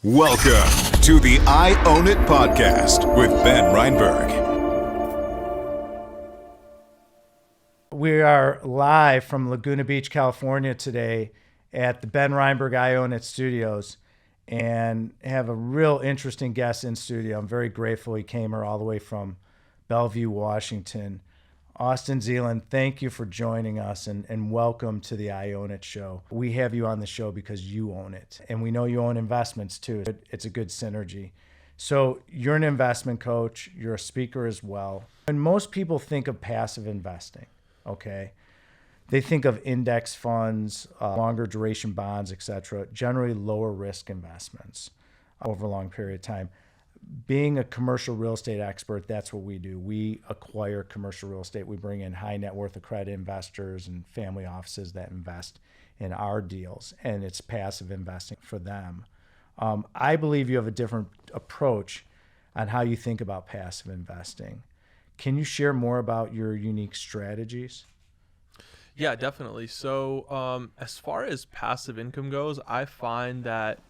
Welcome to the I Own It podcast with Ben Reinberg. We are live from Laguna Beach, California today at the Ben Reinberg I Own It studios and have a real interesting guest in studio. I'm very grateful he came here all the way from Bellevue, Washington. Austin Zelan, thank you for joining us and welcome to the I Own It show. We have you on the show because you own it. And we know you own investments too. It's a good synergy. So you're an investment coach. You're a speaker as well. And most people think of passive investing, okay? They think of index funds, longer duration bonds, etc., generally lower risk investments over a long period of time. Being a commercial real estate expert, that's what we do. We acquire commercial real estate. We bring in high net worth accredited investors and family offices that invest in our deals, and it's passive investing for them. I believe you have a different approach on how you think about passive investing. Can you share more about your unique strategies? Yeah, definitely. So as far as passive income goes, I find that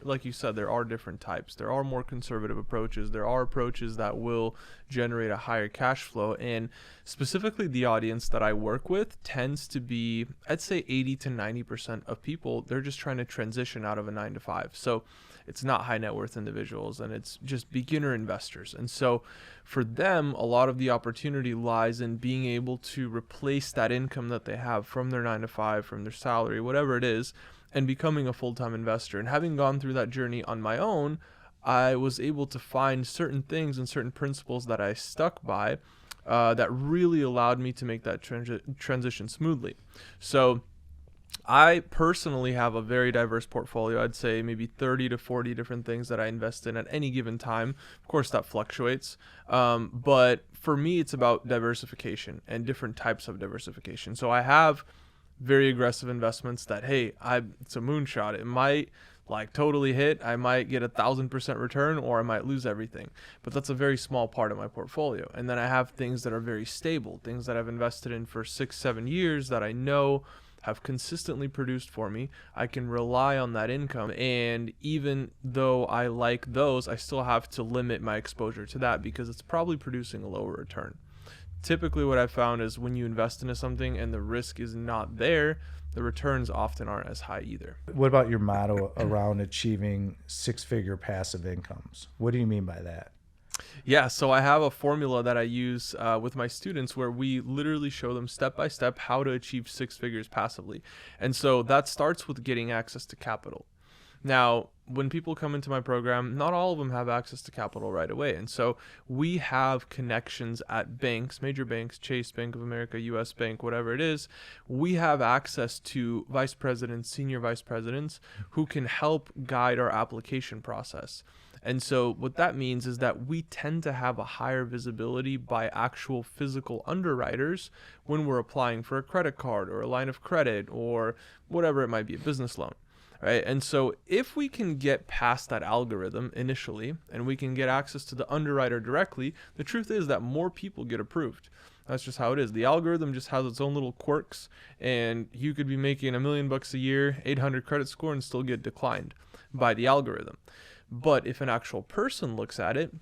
like you said, there are different types. There are more conservative approaches. There are approaches that will generate a higher cash flow. And specifically the audience that I work with tends to be, I'd say 80 to 90% of people, they're just trying to transition out of a 9-to-5. So it's not high net worth individuals and it's just beginner investors. And so for them, a lot of the opportunity lies in being able to replace that income that they have from their 9-to-5, from their salary, whatever it is, and becoming a full-time investor. And having gone through that journey on my own, I was able to find certain things and certain principles that I stuck by that really allowed me to make that transition smoothly. So I personally have a very diverse portfolio. I'd say maybe 30 to 40 different things that I invest in at any given time. Of course, that fluctuates. But for me, it's about diversification and different types of diversification. So I have very aggressive investments that, hey, it's a moonshot. It might totally hit. I might get 1,000% return or I might lose everything. But that's a very small part of my portfolio. And then I have things that are very stable, things that I've invested in for 6-7 years that I know have consistently produced for me. I can rely on that income. And even though I like those, I still have to limit my exposure to that because it's probably producing a lower return. Typically what I've found is when you invest into something and the risk is not there, the returns often aren't as high either. What about your motto around achieving six-figure passive incomes? What do you mean by that? Yeah, so I have a formula that I use with my students where we literally show them step by step how to achieve 6 figures passively. And so that starts with getting access to capital. Now, when people come into my program, not all of them have access to capital right away. And so we have connections at banks, major banks, Chase, Bank of America, US Bank, whatever it is. We have access to vice presidents, senior vice presidents who can help guide our application process. And so what that means is that we tend to have a higher visibility by actual physical underwriters when we're applying for a credit card or a line of credit or whatever it might be, a business loan. Right. And so if we can get past that algorithm initially and we can get access to the underwriter directly, the truth is that more people get approved. That's just how it is. The algorithm just has its own little quirks, and you could be making $1 million a year, 800 credit score, and still get declined by the algorithm. But if an actual person looks at it,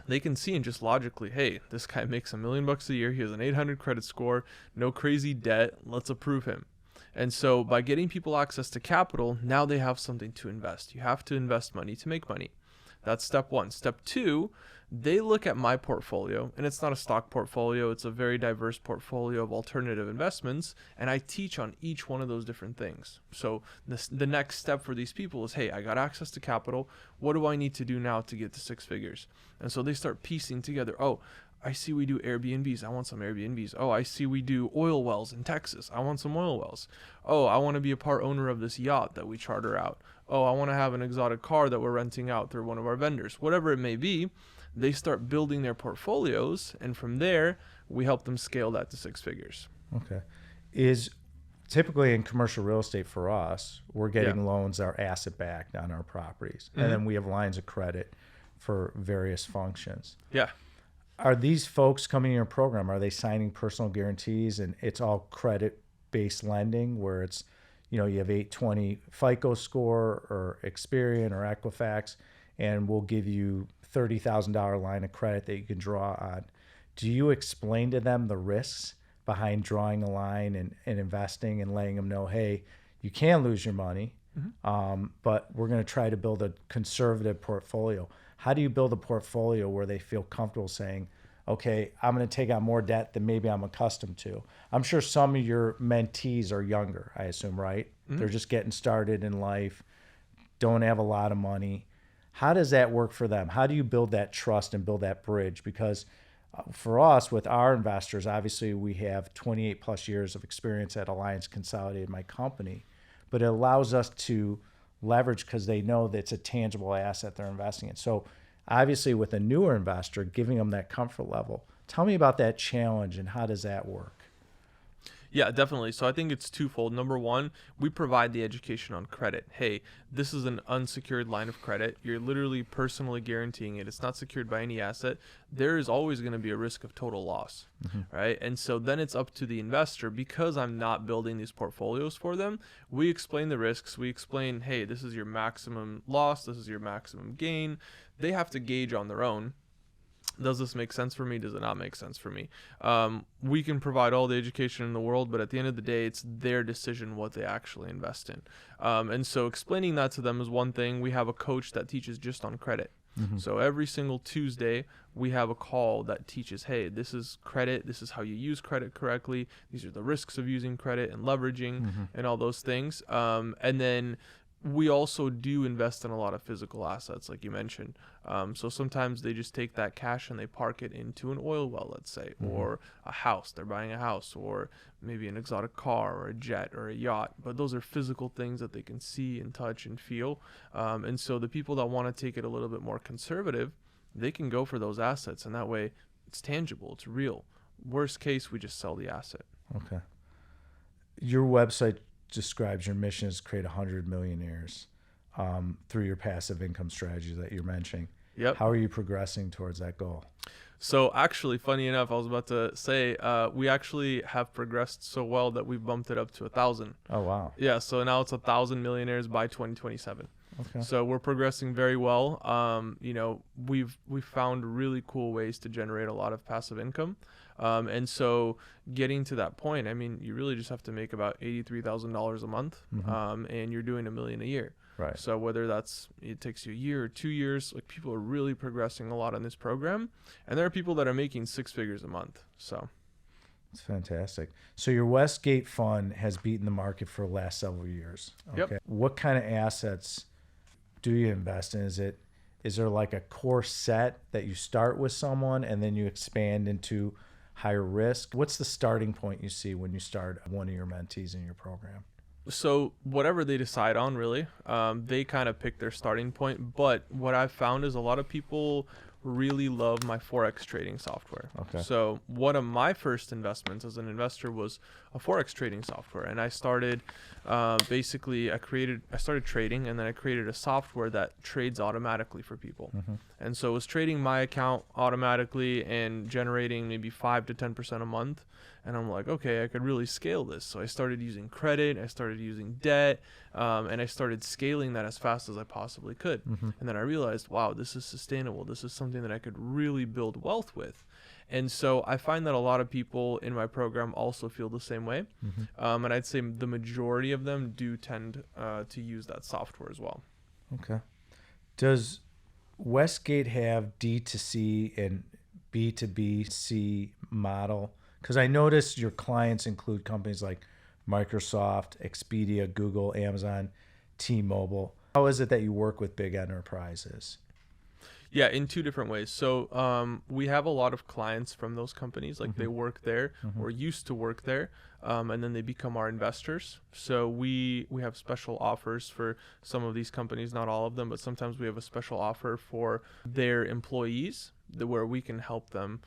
they can see and just logically, hey, this guy makes $1 million a year. He has an 800 credit score, no crazy debt. Let's approve him. And so by getting people access to capital, now they have something to invest. You have to invest money to make money. That's step one. Step two, they look at my portfolio, and it's not a stock portfolio. It's a very diverse portfolio of alternative investments, and I teach on each one of those different things. So the next step for these people is, hey, I got access to capital. What do I need to do now to get to 6 figures? And so they start piecing together, oh, I see we do Airbnbs. I want some Airbnbs. Oh, I see we do oil wells in Texas. I want some oil wells. Oh, I want to be a part owner of this yacht that we charter out. Oh, I want to have an exotic car that we're renting out through one of our vendors. Whatever it may be, they start building their portfolios, and from there, we help them scale that to 6 figures. Okay. Is typically in commercial real estate for us, we're getting loans that are asset-backed on our properties, and then we have lines of credit for various functions. Yeah. Are these folks coming in your program, are they signing personal guarantees and it's all credit-based lending where it's you have 820 FICO score or Experian or Equifax, and we'll give you $30,000 line of credit that you can draw on. Do you explain to them the risks behind drawing a line and investing and letting them know, hey, you can lose your money, but we're going to try to build a conservative portfolio? How do you build a portfolio where they feel comfortable saying, okay, I'm going to take on more debt than maybe I'm accustomed to? I'm sure some of your mentees are younger, I assume, right? They're just getting started in life, don't have a lot of money. How does that work for them? How do you build that trust and build that bridge? Because for us, with our investors, obviously we have 28 plus years of experience at Alliance Consolidated, my company, but it allows us to leverage because they know that it's a tangible asset they're investing in. So obviously with a newer investor, giving them that comfort level. Tell me about that challenge and how does that work? Yeah, definitely. So I think it's twofold. Number one, we provide the education on credit. Hey, this is an unsecured line of credit. You're literally personally guaranteeing it. It's not secured by any asset. There is always going to be a risk of total loss, right? And so then it's up to the investor. Because I'm not building these portfolios for them, we explain the risks. We explain, hey, this is your maximum loss. This is your maximum gain. They have to gauge on their own. Does this make sense for me? Does it not make sense for me? We can provide all the education in the world, but at the end of the day, it's their decision what they actually invest in. And so explaining that to them is one thing. We have a coach that teaches just on credit. So every single Tuesday, we have a call that teaches, hey, this is credit. This is how you use credit correctly. These are the risks of using credit and leveraging and all those things. And then we also do invest in a lot of physical assets, like you mentioned. So sometimes they just take that cash and they park it into an oil well, let's say, or a house. They're buying a house, or maybe an exotic car or a jet or a yacht. But those are physical things that they can see and touch and feel. And so the people that want to take it a little bit more conservative, they can go for those assets. And that way it's tangible, it's real. Worst case, we just sell the asset. Okay. Your website describes your mission is to create 100 millionaires through your passive income strategies that you're mentioning. Yep. How are you progressing towards that goal? So actually, funny enough, I was about to say, we actually have progressed so well that we've bumped it up to 1,000. Oh, wow. Yeah, so now it's 1,000 millionaires by 2027. Okay. So we're progressing very well. We've found really cool ways to generate a lot of passive income. And so getting to that point, I mean, you really just have to make about $83,000 a month, and you're doing $1 million a year. Right. So whether it takes you a year or 2 years, like, people are really progressing a lot in this program, and there are people that are making 6 figures a month. So it's fantastic. So your Westgate fund has beaten the market for the last several years. Okay. Yep. What kind of assets do you invest in? Is there like a core set that you start with someone and then you expand into higher risk? What's the starting point you see when you start one of your mentees in your program? So whatever they decide on, really, they kind of pick their starting point. But what I've found is a lot of people really love my Forex trading software. Okay. So one of my first investments as an investor was a Forex trading software. And I started, I started trading, and then I created a software that trades automatically for people. And so it was trading my account automatically and generating maybe 5 to 10% a month. And I'm like, okay, I could really scale this. So I started using credit, I started using debt, and I started scaling that as fast as I possibly could. And then I realized, wow, this is sustainable. This is something that I could really build wealth with. And so I find that a lot of people in my program also feel the same way. And I'd say the majority of them do tend to use that software as well. Okay. Does Westgate have D2C and B2B model? Because I noticed your clients include companies like Microsoft, Expedia, Google, Amazon, T-Mobile. How is it that you work with big enterprises? Yeah, in 2 different ways. So we have a lot of clients from those companies, like they work there or used to work there, and then they become our investors. So we have special offers for some of these companies, not all of them, but sometimes we have a special offer for their employees where we can help them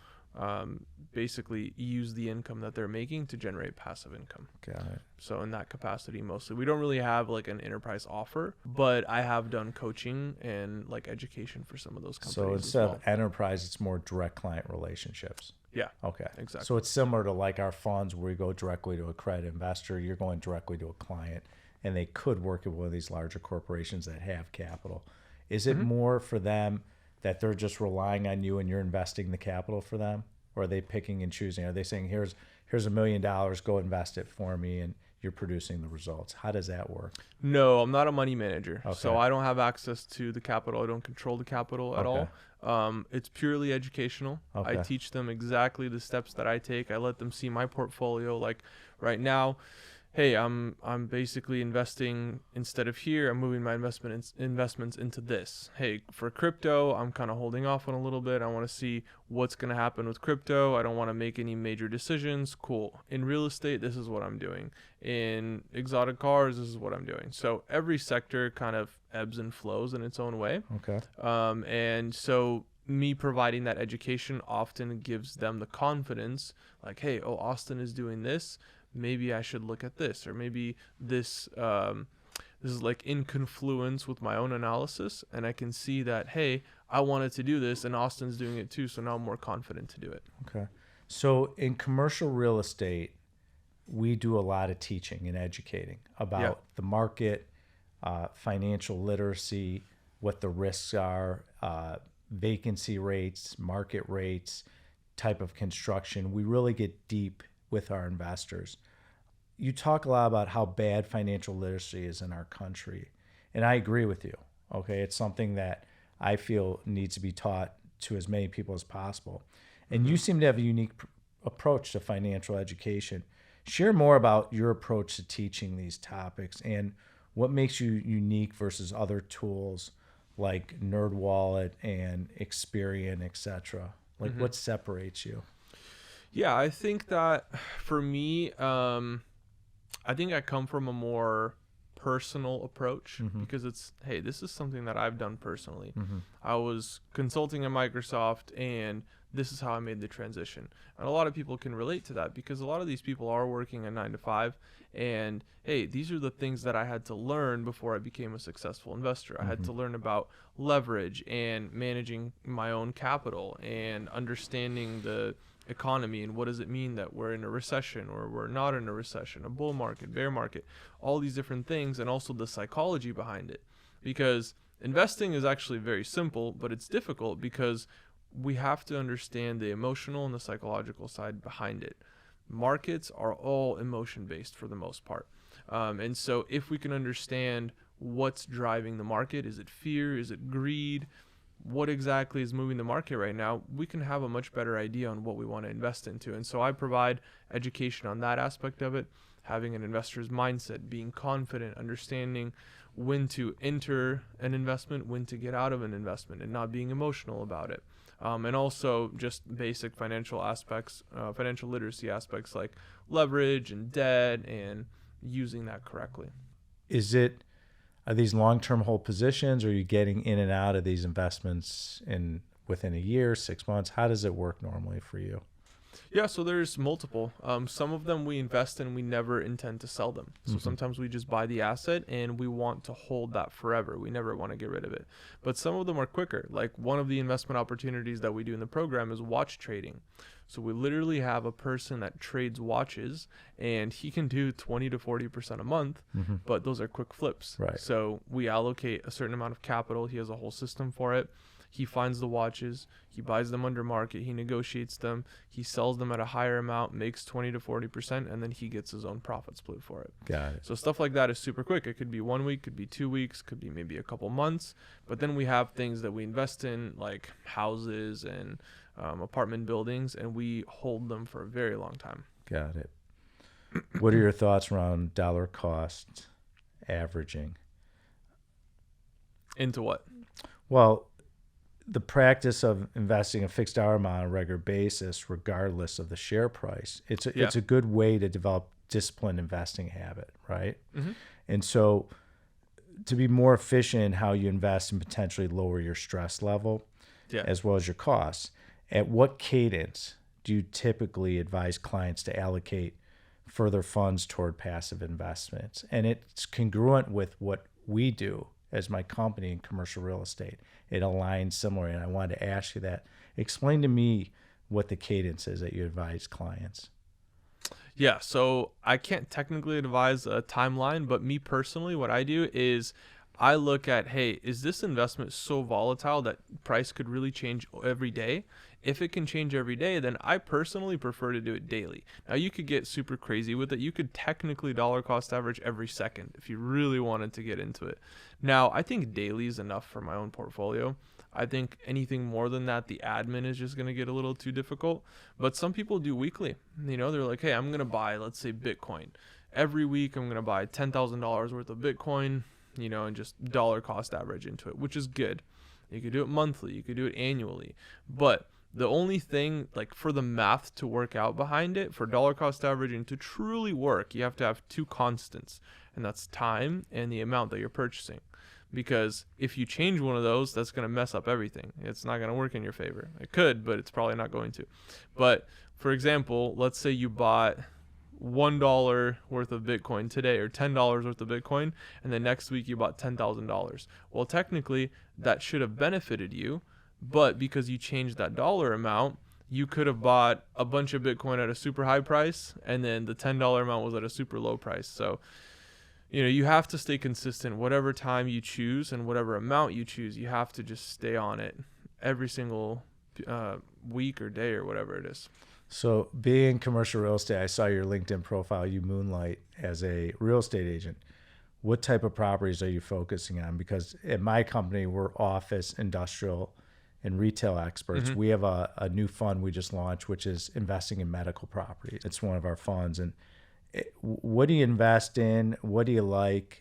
basically use the income that they're making to generate passive income. Got it. So in that capacity, mostly. We don't really have like an enterprise offer, but I have done coaching and like education for some of those companies. So instead of enterprise, it's more direct client relationships. Yeah. Okay. Exactly. So it's similar to like our funds where we go directly to a credit investor. You're going directly to a client and they could work at one of these larger corporations that have capital. Is it more for them that they're just relying on you and you're investing the capital for them? Or are they picking and choosing? Are they saying, here's $1 million, go invest it for me, and you're producing the results? How does that work? No, I'm not a money manager. Okay. So I don't have access to the capital. I don't control the capital at all. It's purely educational. Okay. I teach them exactly the steps that I take. I let them see my portfolio. Like right now, hey, I'm basically investing, instead of here, I'm moving my investments into this. Hey, for crypto, I'm kind of holding off on a little bit. I want to see what's going to happen with crypto. I don't want to make any major decisions. Cool. In real estate, this is what I'm doing. In exotic cars, this is what I'm doing. So every sector kind of ebbs and flows in its own way. Okay. And so me providing that education often gives them the confidence, like, hey, Austin is doing this. Maybe I should look at this, or maybe this is like in confluence with my own analysis, and I can see that, hey, I wanted to do this and Austin's doing it too, so now I'm more confident to do it. Okay. So in commercial real estate, we do a lot of teaching and educating about the market, financial literacy, what the risks are, vacancy rates, market rates, type of construction. We really get deep with our investors. You talk a lot about how bad financial literacy is in our country, and I agree with you. Okay, it's something that I feel needs to be taught to as many people as possible. And you seem to have a unique approach to financial education. Share more about your approach to teaching these topics and what makes you unique versus other tools like NerdWallet and Experian, etc. Like what separates you? Yeah, I think that for me, I think I come from a more personal approach because it's, hey, this is something that I've done personally. I was consulting at Microsoft, and this is how I made the transition. And a lot of people can relate to that because a lot of these people are working a 9 to 5, and hey, these are the things that I had to learn before I became a successful investor. I had to learn about leverage and managing my own capital and understanding the economy and what does it mean that we're in a recession or we're not in a recession, a bull market, bear market, all these different things, and also the psychology behind it. Because investing is actually very simple, but it's difficult because we have to understand the emotional and the psychological side behind it. Markets are all emotion based for the most part. And so if we can understand what's driving the market, is it fear, is it greed, what exactly is moving the market right now, we can have a much better idea on what we want to invest into. And so I provide education on that aspect of it, having an investor's mindset, being confident, understanding when to enter an investment, when to get out of an investment, and not being emotional about it. And also just basic financial aspects, financial literacy aspects like leverage and debt and using that correctly. Are these long-term hold positions, or are you getting in and out of these investments within a year, 6 months? How does it work normally for you? Yeah, so there's multiple. Some of them we invest in, we never intend to sell them. So sometimes we just buy the asset and we want to hold that forever. We never want to get rid of it. But some of them are quicker. Like one of the investment opportunities that we do in the program is watch trading. So we literally have a person that trades watches, and he can do 20 to 40% a month, but those are quick flips. Right. So we allocate a certain amount of capital. He has a whole system for it. He finds the watches, he buys them under market, he negotiates them, he sells them at a higher amount, makes 20 to 40%, and then he gets his own profit split for it. Got it. So stuff like that is super quick. It could be 1 week, could be 2 weeks, could be maybe a couple months. But then we have things that we invest in, like houses and apartment buildings, and we hold them for a very long time. Got it. What are your thoughts around dollar cost averaging? Into what? Well, the practice of investing a fixed dollar amount on a regular basis, regardless of the share price, it's a good way to develop disciplined investing habit, right? And so to be more efficient in how you invest and potentially lower your stress level, as well as your costs, at what cadence do you typically advise clients to allocate further funds toward passive investments? And it's congruent with what we do as my company in commercial real estate. It aligns similar, and I wanted to ask you that. Explain to me what the cadence is that you advise clients. Yeah, so I can't technically advise a timeline, but me personally, what I do is I look at, hey, is this investment so volatile that price could really change every day? If it can change every day, then I personally prefer to do it daily. Now, you could get super crazy with it. You could technically dollar cost average every second if you really wanted to get into it. Now, I think daily is enough for my own portfolio. I think anything more than that, the admin is just going to get a little too difficult. But some people do weekly. You know, they're like, hey, I'm going to buy, let's say, Bitcoin. Every week, I'm going to buy $10,000 worth of Bitcoin, you know, and just dollar cost average into it, which is good. You could do it monthly. You could do it annually. But the only thing, like, for the math to work out behind it, for dollar cost averaging to truly work, you have to have two constants, and that's time and the amount that you're purchasing. Because if you change one of those, that's going to mess up everything. It's not going to work in your favor. It could, but it's probably not going to. But for example, let's say you bought $1 worth of Bitcoin today, or $10 worth of Bitcoin, and then next week you bought $10,000. Well, technically that should have benefited you, but because you changed that dollar amount, you could have bought a bunch of Bitcoin at a super high price, and then the $10 amount was at a super low price. So, you know, you have to stay consistent. Whatever time you choose and whatever amount you choose, you have to just stay on it every single week or day or whatever it is. So being commercial real estate, I saw your LinkedIn profile. You moonlight as a real estate agent. What type of properties are you focusing on? Because at my company, we're office, industrial, and retail experts. Mm-hmm. We have a new fund we just launched, which is investing in medical property. It's one of our funds. And what do you invest in? What do you like?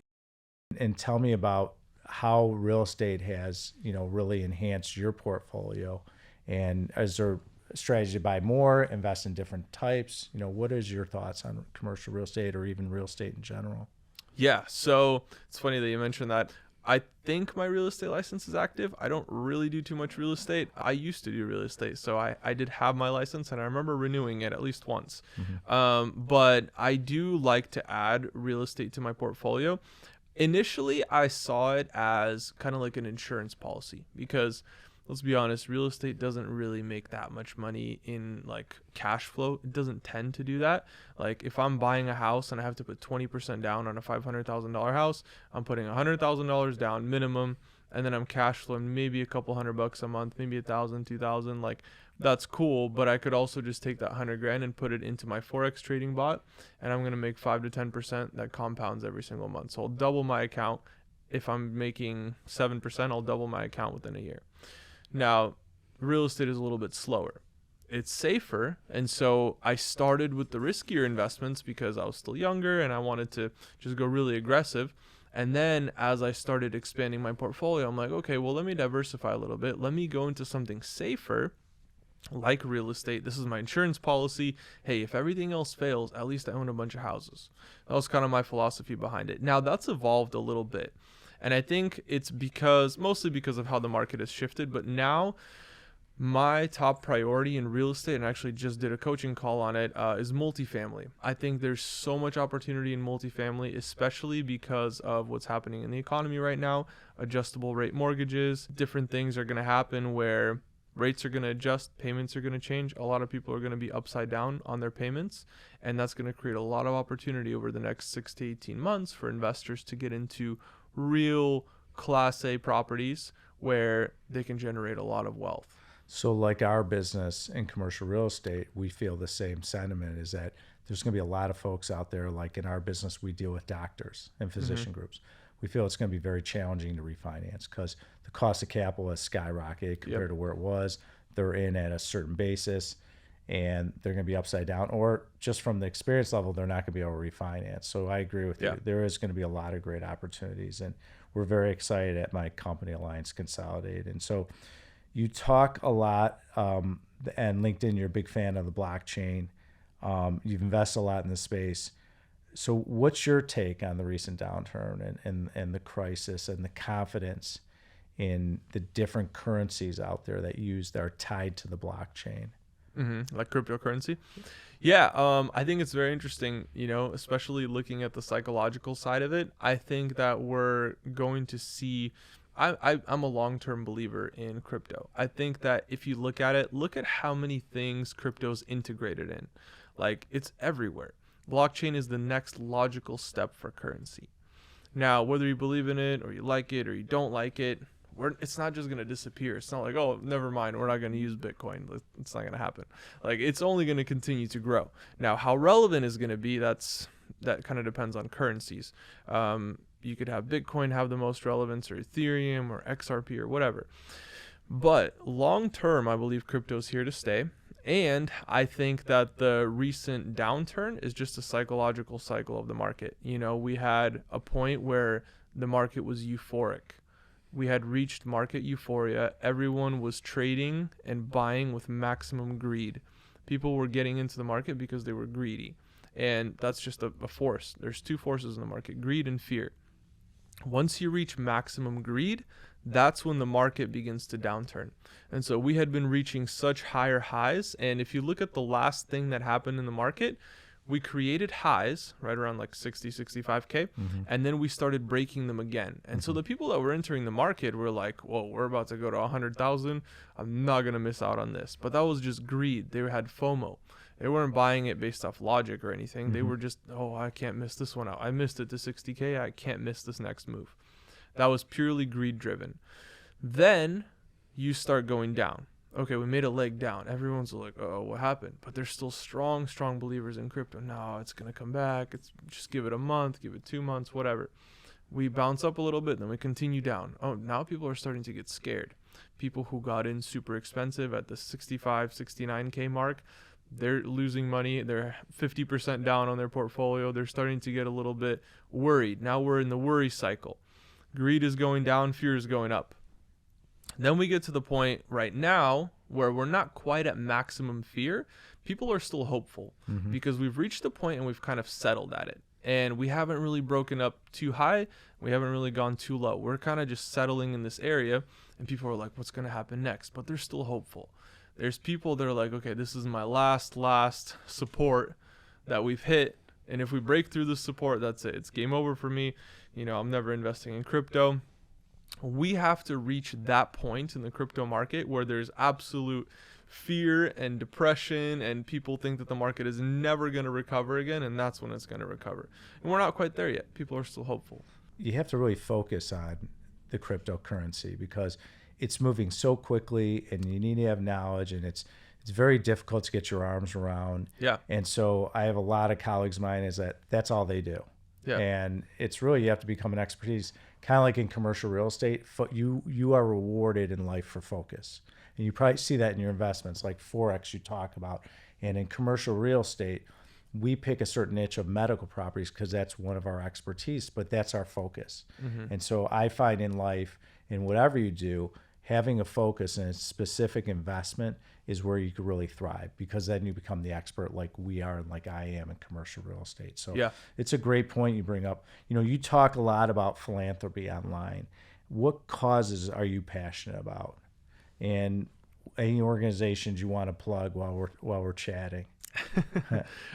And tell me about how real estate has, you know, really enhanced your portfolio. And is there a strategy to buy more, invest in different types? You know, what is your thoughts on commercial real estate or even real estate in general? Yeah, so it's funny that you mentioned that. I think my real estate license is active. I don't really do too much real estate. I used to do real estate, so I did have my license, and I remember renewing it at least once. Mm-hmm. But I do like to add real estate to my portfolio. Initially, I saw it as kind of like an insurance policy because, let's be honest, real estate doesn't really make that much money in like cash flow. It doesn't tend to do that. Like if I'm buying a house and I have to put 20% down on a $500,000 house, I'm putting $100,000 down minimum, and then I'm cash flowing maybe a couple $100 a month, maybe $1,000, $2,000. Like that's cool, but I could also just take that $100,000 and put it into my Forex trading bot, and I'm going to make 5 to 10% that compounds every single month. So I'll double my account. If I'm making 7%, I'll double my account within a year. Now, real estate is a little bit slower. It's safer, and so I started with the riskier investments because I was still younger and I wanted to just go really aggressive. And then as I started expanding my portfolio, I'm like, okay, well, let me diversify a little bit. Let me go into something safer like real estate. This is my insurance policy. Hey, if everything else fails, at least I own a bunch of houses. That was kind of my philosophy behind it. Now, that's evolved a little bit. And I think it's mostly because of how the market has shifted. But now my top priority in real estate, and I actually just did a coaching call on it, is multifamily. I think there's so much opportunity in multifamily, especially because of what's happening in the economy right now. Adjustable rate mortgages, different things are going to happen where rates are going to adjust, payments are going to change. A lot of people are going to be upside down on their payments, and that's going to create a lot of opportunity over the next 6 to 18 months for investors to get into real Class A properties where they can generate a lot of wealth. So like our business in commercial real estate, we feel the same sentiment, is that there's going to be a lot of folks out there. Like in our business, we deal with doctors and physician groups. We feel it's going to be very challenging to refinance because the cost of capital has skyrocketed compared to where it was. They're in at a certain basis and they're going to be upside down, or just from the experience level, they're not going to be able to refinance. So I agree with you. There is going to be a lot of great opportunities, and we're very excited at my company, Alliance Consolidated. And so you talk a lot, and LinkedIn, you're a big fan of the blockchain. You've invested a lot in this space. So what's your take on the recent downturn and the crisis and the confidence in the different currencies out there that are tied to the blockchain? Like cryptocurrency? Yeah, I think it's very interesting, especially looking at the psychological side of it. I think that we're going to see, I'm a long-term believer in crypto. I think that if you look at how many things crypto's integrated in. Like, it's everywhere. Blockchain is the next logical step for currency. Now, whether you believe in it or you like it or you don't like it, it's not just going to disappear. It's not like, oh, never mind, we're not going to use Bitcoin. It's not going to happen. Like, it's only going to continue to grow. Now, how relevant is going to be, that kind of depends on currencies. You could have Bitcoin have the most relevance, or Ethereum or XRP or whatever. But long term, I believe crypto is here to stay. And I think that the recent downturn is just a psychological cycle of the market. You know, we had a point where the market was euphoric. We had reached market euphoria. Everyone was trading and buying with maximum greed. People were getting into the market because they were greedy. And that's just a force. There's two forces in the market, greed and fear. Once you reach maximum greed, that's when the market begins to downturn. And so we had been reaching such higher highs. And if you look at the last thing that happened in the market, we created highs right around like 60, 65K. And then we started breaking them again. And so the people that were entering the market were like, whoa, we're about to go to 100,000. I'm not going to miss out on this. But that was just greed. They had FOMO. They weren't buying it based off logic or anything. They were just, oh, I can't miss this one out. I missed it to 60K. I can't miss this next move. That was purely greed driven. Then you start going down. Okay, we made a leg down. Everyone's like, oh, what happened? But there's still strong believers in crypto. No, it's going to come back. It's just give it a month, give it 2 months, whatever. We bounce up a little bit, then we continue down. Oh, now people are starting to get scared. People who got in super expensive at the 65, 69K mark, they're losing money. They're 50% down on their portfolio. They're starting to get a little bit worried. Now we're in the worry cycle. Greed is going down, fear is going up. Then we get to the point right now where we're not quite at maximum fear. People are still hopeful because we've reached the point and we've kind of settled at it. And we haven't really broken up too high. We haven't really gone too low. We're kind of just settling in this area. And people are like, what's going to happen next? But they're still hopeful. There's people that are like, okay, this is my last support that we've hit. And if we break through this support, that's it. It's game over for me. You know, I'm never investing in crypto. We have to reach that point in the crypto market where there's absolute fear and depression and people think that the market is never going to recover again, and that's when it's going to recover. And we're not quite there yet. People are still hopeful. You have to really focus on the cryptocurrency because it's moving so quickly and you need to have knowledge, and it's very difficult to get your arms around. Yeah. And so I have a lot of colleagues of mine that's all they do. Yeah. And it's really, you have to become an expertise, kind of like in commercial real estate. You are rewarded in life for focus. And you probably see that in your investments, like Forex you talk about. And in commercial real estate, we pick a certain niche of medical properties because that's one of our expertise, but that's our focus. And so I find in life, in whatever you do, having a focus and a specific investment is where you could really thrive, because then you become the expert like we are and like I am in commercial real estate. So yeah, it's a great point you bring up. You know, you talk a lot about philanthropy online. What causes are you passionate about? And any organizations you want to plug while we're chatting?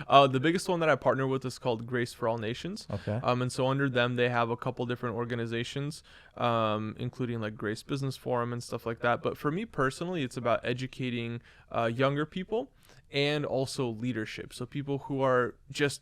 The biggest one that I partner with is called Grace for All Nations. Okay. And so under them, they have a couple different organizations, including like Grace Business Forum and stuff like that. But for me personally, it's about educating younger people and also leadership. So people who are just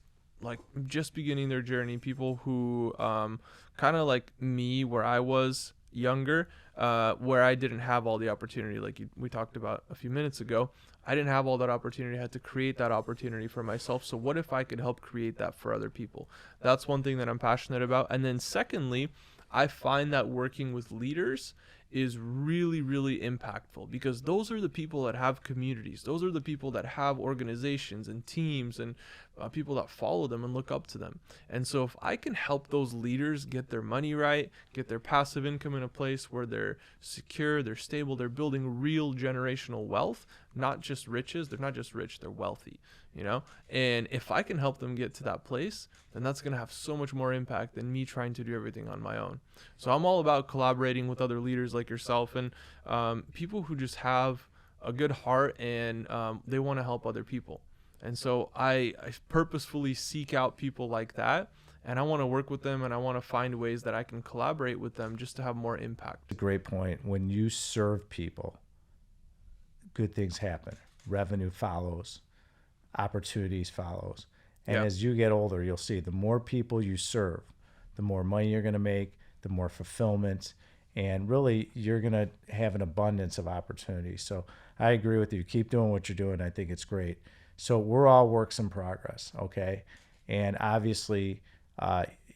beginning their journey, people who kind of like me, where I was younger, where I didn't have all the opportunity, like we talked about a few minutes ago. I didn't have all that opportunity. I had to create that opportunity for myself. So what if I could help create that for other people? That's one thing that I'm passionate about. And then secondly, I find that working with leaders is really, really impactful, because those are the people that have communities. Those are the people that have organizations and teams and people that follow them and look up to them. And so if I can help those leaders get their money right, get their passive income in a place where they're secure, they're stable, they're building real generational wealth, not just riches. They're not just rich, they're wealthy, you know? And if I can help them get to that place, then that's going to have so much more impact than me trying to do everything on my own. So I'm all about collaborating with other leaders like yourself and people who just have a good heart and they want to help other people. And so I purposefully seek out people like that, and I want to work with them, and I want to find ways that I can collaborate with them just to have more impact. A great point. When you serve people, good things happen. Revenue follows, opportunities follows. And Yeah. as you get older, you'll see the more people you serve, the more money you're going to make, the more fulfillment, and really you're going to have an abundance of opportunities. So I agree with you. Keep doing what you're doing. I think it's great. So we're all works in progress, okay? And obviously,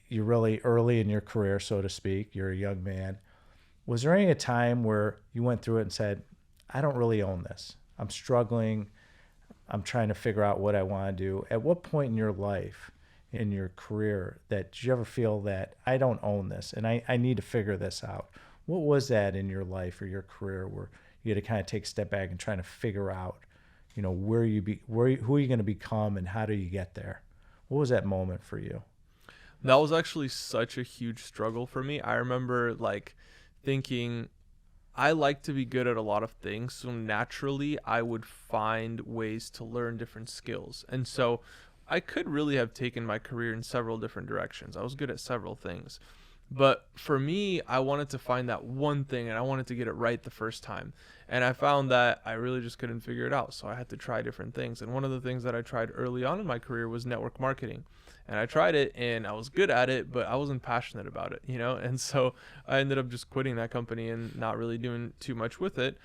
you're really early in your career, so to speak. You're a young man. Was there any time where you went through it and said, I don't really own this. I'm struggling. I'm trying to figure out what I want to do. At what point in your life, in your career, that did you ever feel that I don't own this and I need to figure this out? What was that in your life or your career where you had to kind of take a step back and trying to figure out, who are you going to become and how do you get there? What was that moment for you? That was actually such a huge struggle for me. I remember like thinking, I like to be good at a lot of things, so naturally I would find ways to learn different skills. And so I could really have taken my career in several different directions. I was good at several things. But for me, I wanted to find that one thing and I wanted to get it right the first time. And I found that I really just couldn't figure it out. So I had to try different things. And one of the things that I tried early on in my career was network marketing. And I tried it and I was good at it, but I wasn't passionate about it, And so I ended up just quitting that company and not really doing too much with it,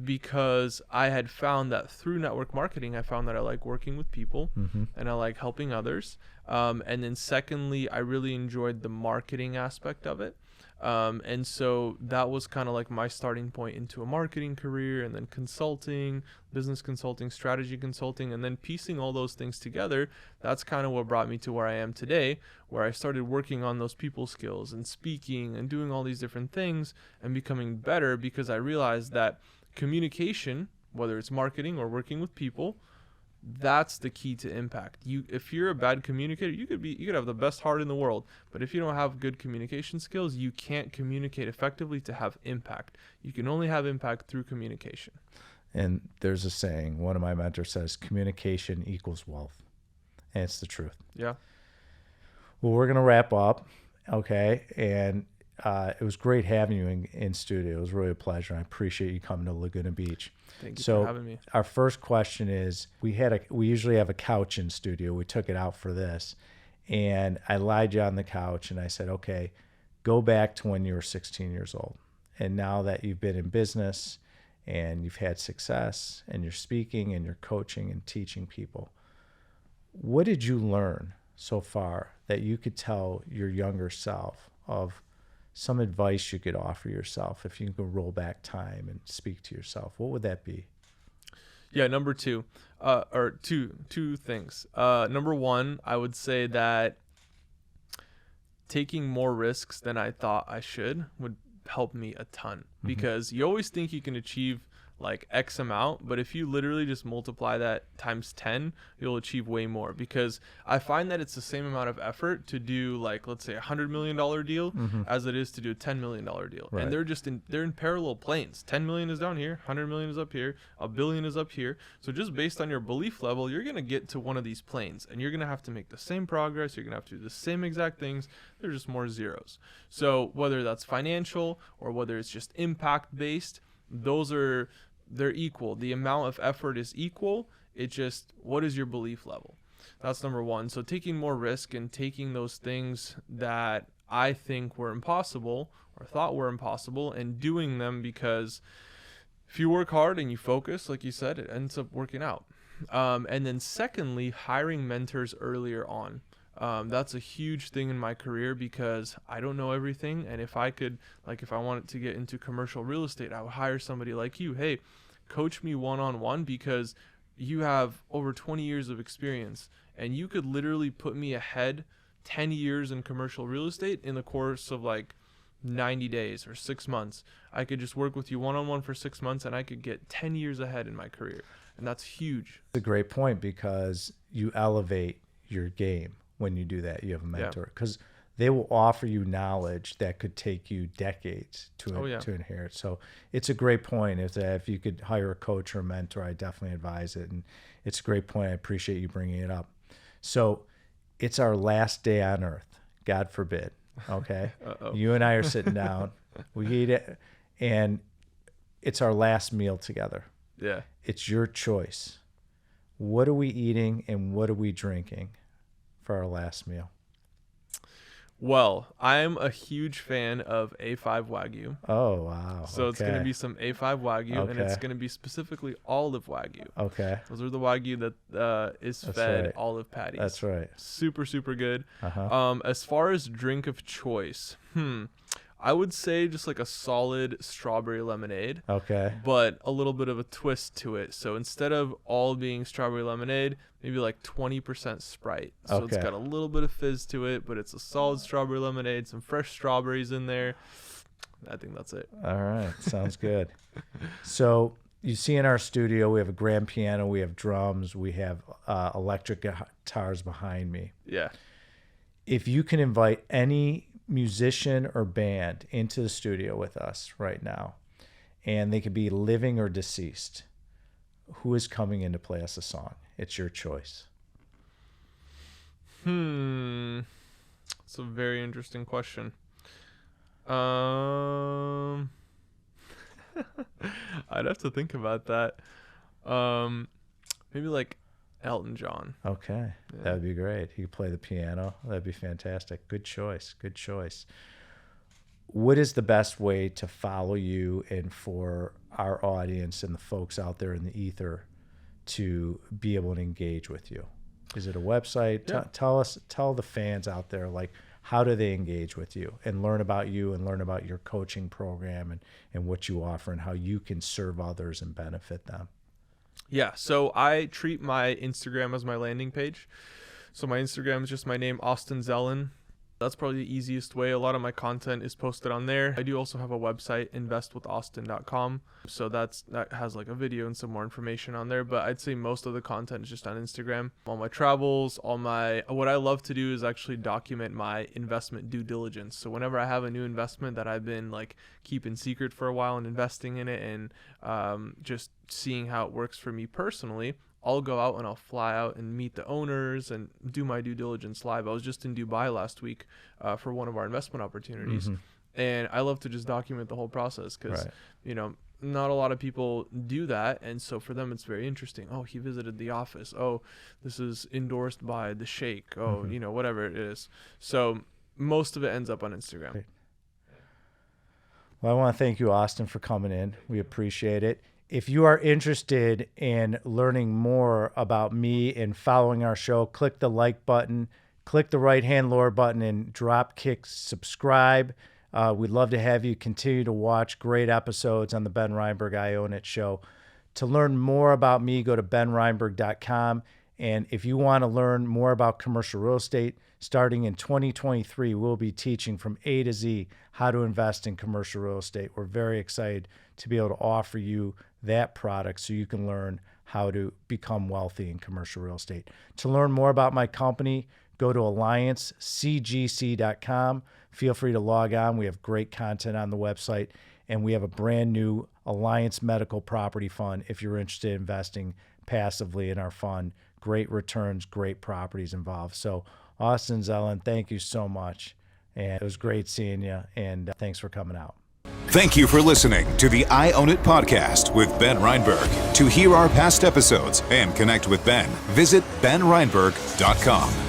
because I had found that through network marketing, I found that I like working with people and I like helping others. And then secondly, I really enjoyed the marketing aspect of it. And so that was kind of like my starting point into a marketing career, and then consulting, business consulting, strategy consulting, and then piecing all those things together. That's kind of what brought me to where I am today, where I started working on those people skills and speaking and doing all these different things and becoming better, because I realized that communication, whether it's marketing or working with people, that's the key to impact. If you're a bad communicator, you could have the best heart in the world, but if you don't have good communication skills, you can't communicate effectively to have impact. You can only have impact through communication. And there's a saying, one of my mentors says, communication equals wealth. And it's the truth. Yeah. Well, we're going to wrap up. Okay. And it was great having you in studio. It was really a pleasure. I appreciate you coming to Laguna Beach. Thank you for having me. Our first question is, we usually have a couch in studio. We took it out for this. And I lied you on the couch and I said, okay, go back to when you were 16 years old. And now that you've been in business and you've had success and you're speaking and you're coaching and teaching people, what did you learn so far that you could tell your younger self of some advice you could offer yourself if you could roll back time and speak to yourself? What would that be? Yeah, number two, or two things. Number one, I would say that taking more risks than I thought I should would help me a ton, because you always think you can achieve like X amount, but if you literally just multiply that times 10, you'll achieve way more. Because I find that it's the same amount of effort to do, like, let's say $100 million deal as it is to do a $10 million deal. Right. And they're in parallel planes. 10 million is down here, 100 million is up here, a billion is up here. So just based on your belief level, you're going to get to one of these planes and you're going to have to make the same progress. You're going to have to do the same exact things. They're just more zeros. So whether that's financial or whether it's just impact based, they're equal. The amount of effort is equal. It just, what is your belief level? That's number one. So taking more risk and taking those things that I think were impossible or thought were impossible and doing them, because if you work hard and you focus, like you said, it ends up working out. And then secondly, hiring mentors earlier on. That's a huge thing in my career, because I don't know everything. And if I wanted to get into commercial real estate, I would hire somebody like you. Hey, coach me one-on-one, because you have over 20 years of experience and you could literally put me ahead 10 years in commercial real estate in the course of like 90 days or 6 months. I could just work with you one-on-one for 6 months and I could get 10 years ahead in my career. And that's huge. It's a great point, because you elevate your game when you do that. You have a mentor, because they will offer you knowledge that could take you decades to inherit. So it's a great point. If you could hire a coach or a mentor, I definitely advise it. And it's a great point. I appreciate you bringing it up. So it's our last day on earth, God forbid. Okay. You and I are sitting down, we eat it, and it's our last meal together. Yeah. It's your choice. what are we eating and what are we drinking for our last meal? Well, I'm a huge fan of A5 Wagyu. Oh, wow. So it's going to be some A5 Wagyu, and it's Okay. going to be specifically olive Wagyu. Okay. Those are the Wagyu that is That's fed right. olive patties. That's right. Super, super good. Uh-huh. As far as drink of choice, I would say just like a solid strawberry lemonade, Okay. but a little bit of a twist to it. So instead of all being strawberry lemonade, maybe like 20% Sprite. So it's Okay. got a little bit of fizz to it, but it's a solid strawberry lemonade, some fresh strawberries in there. I think that's it. All right. Sounds good. So you see in our studio, we have a grand piano, we have drums, we have electric guitars behind me. Yeah. If you can invite any musician or band into the studio with us right now, and they could be living or deceased, who is coming in to play us a song? It's your choice. It's a very interesting question. I'd have to think about that. Maybe like Elton John. Okay. That would be great. He could play the piano. That'd be fantastic. Good choice. Good choice. What is the best way to follow you and for our audience and the folks out there in the ether to be able to engage with you? Is it a website? Yeah. Tell the fans out there, like, how do they engage with you and learn about you and learn about your coaching program and what you offer and how you can serve others and benefit them? Yeah, so I treat my Instagram as my landing page. So my Instagram is just my name, Austin Zelan. That's probably the easiest way. A lot of my content is posted on there. I do also have a website, investwithaustin.com. So that has like a video and some more information on there. But I'd say most of the content is just on Instagram. All my travels, what I love to do is actually document my investment due diligence. So whenever I have a new investment that I've been like keeping secret for a while and investing in it and just seeing how it works for me personally, I'll go out and I'll fly out and meet the owners and do my due diligence live. I was just in Dubai last week for one of our investment opportunities. And I love to just document the whole process because, Right. Not a lot of people do that. And so for them, it's very interesting. Oh, he visited the office. Oh, this is endorsed by the Sheikh. Oh, whatever it is. So most of it ends up on Instagram. Great. Well, I want to thank you, Austin, for coming in. We appreciate it. If you are interested in learning more about me and following our show, click the like button, click the right-hand lower button, and kick subscribe. We'd love to have you continue to watch great episodes on the Ben Reinberg I Own It show. To learn more about me, go to benreinberg.com. And if you want to learn more about commercial real estate, starting in 2023, we'll be teaching from A to Z how to invest in commercial real estate. We're very excited to be able to offer you that product so you can learn how to become wealthy in commercial real estate. To learn more about my company, go to alliancecgc.com. Feel free to log on. We have great content on the website, and we have a brand new Alliance Medical Property Fund if you're interested in investing passively in our fund. Great returns, great properties involved. So Austin Zelan, thank you so much. And it was great seeing you, and thanks for coming out. Thank you for listening to the I Own It podcast with Ben Reinberg. To hear our past episodes and connect with Ben, visit benreinberg.com.